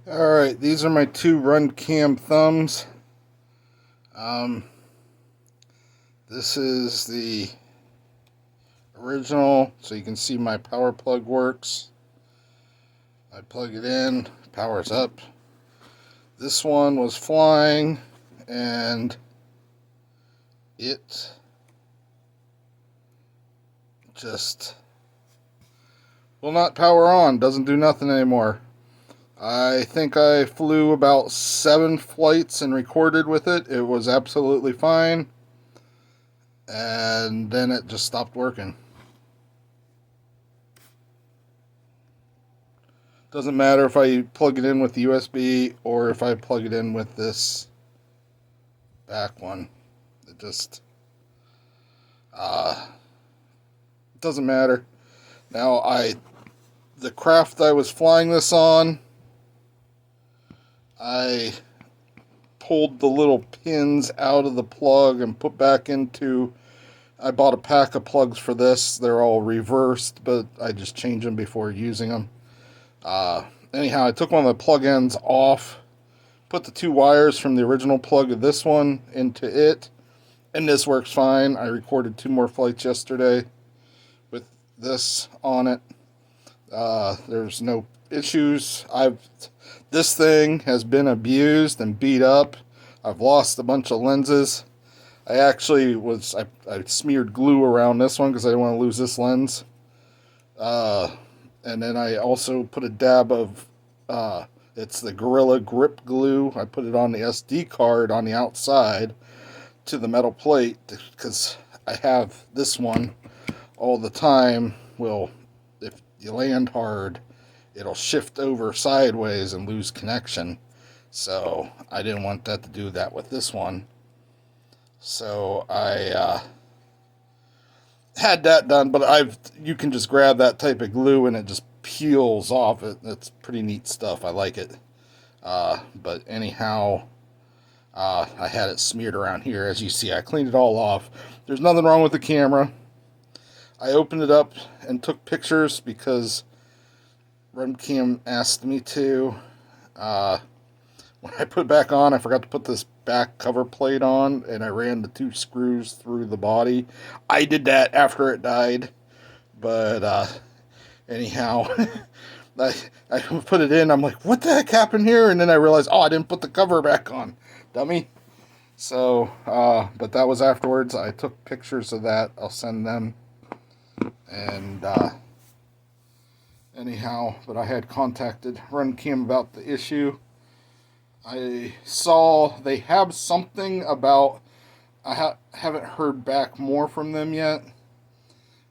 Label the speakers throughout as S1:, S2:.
S1: Alright, these are my two RunCam thumbs. Um, this is the original, so you can see my power plug works. I plug it in, powers up. This one was flying, and it just will not power on, doesn't do nothing anymore. I think I flew about 7 flights and recorded with it. It was absolutely fine. And then it just stopped working. Doesn't matter if I plug it in with the USB or if I plug it in with this back one. It just doesn't matter. Now the craft I was flying this on, I pulled the little pins out of the plug and put back into. I bought a pack of plugs for this. They're all reversed, but I just change them before using them. Anyhow, I took one of the plug ends off, put the 2 wires from the original plug of this one into it, and this works fine. I recorded 2 more flights yesterday with this on it. There's no issues. This thing has been abused and beat up. I've lost a bunch of lenses. I smeared glue around this one because I didn't want to lose this lens. And then I also put a dab of, it's the Gorilla Grip glue. I put it on the SD card on the outside to the metal plate because I have this one all the time. Well, if you land hard, it'll shift over sideways and lose connection. So I didn't want that to do that with this one. So I had that done, but you can just grab that type of glue and it just peels off. It's pretty neat stuff. I like it. But anyhow, I had it smeared around here. As you see, I cleaned it all off. There's nothing wrong with the camera. I opened it up and took pictures because RunCam asked me to. When I put it back on, I forgot to put this back cover plate on, and I ran the 2 screws through the body. I did that after it died, but anyhow, I put it in. I'm like, what the heck happened here? And then I realized, I didn't put the cover back on, dummy. So, but that was afterwards. I took pictures of that. I'll send them. And anyhow, but I had contacted RunCam about the issue. I saw they have something about, I haven't heard back more from them yet,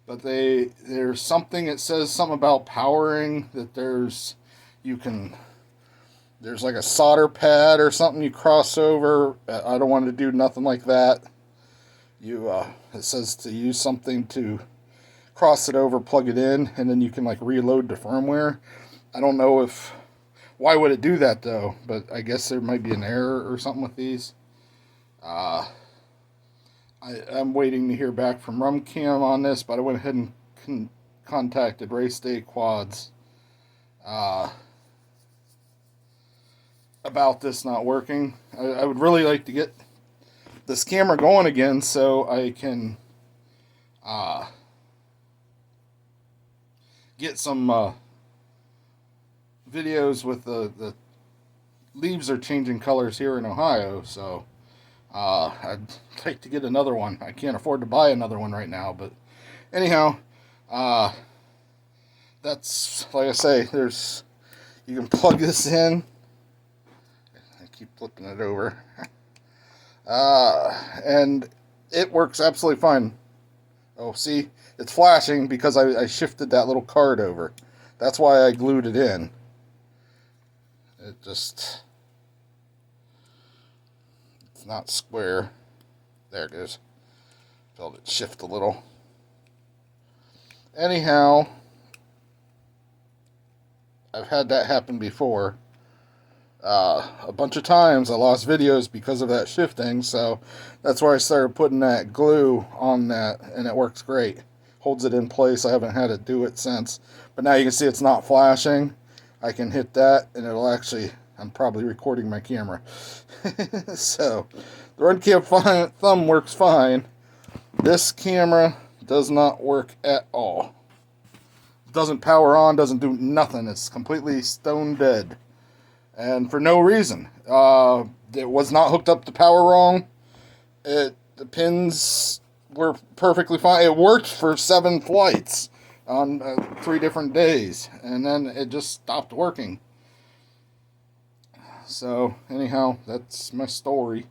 S1: but there's something, it says something about powering, that there's like a solder pad or something you cross over. I don't want to do nothing like that. It says to use something to cross it over, plug it in, and then you can like reload the firmware. I don't know why would it do that though, but I guess there might be an error or something with these. I'm waiting to hear back from RunCam on this, but I went ahead and contacted Race Day Quads about this not working. I would really like to get this camera going again so I can get some videos with the leaves are changing colors here in Ohio, so I'd like to get another one. I can't afford to buy another one right now, but anyhow, that's, like I say, you can plug this in. I keep flipping it over. And it works absolutely fine. Oh, see, it's flashing because I shifted that little card over. That's why I glued it in. It's not square. There it goes. Felt it shift a little. Anyhow, I've had that happen before. A bunch of times I lost videos because of that shifting, so that's why I started putting that glue on that, and it works great. Holds it in place. I haven't had it do it since. But now you can see it's not flashing. I can hit that and it'll actually, I'm probably recording my camera. So, the RunCam thumb works fine. This camera does not work at all. It doesn't power on, doesn't do nothing. It's completely stone dead. And for no reason. It was not hooked up to power wrong. The pins were perfectly fine. It worked for 7 flights on 3 different days. And then it just stopped working. So, anyhow, that's my story.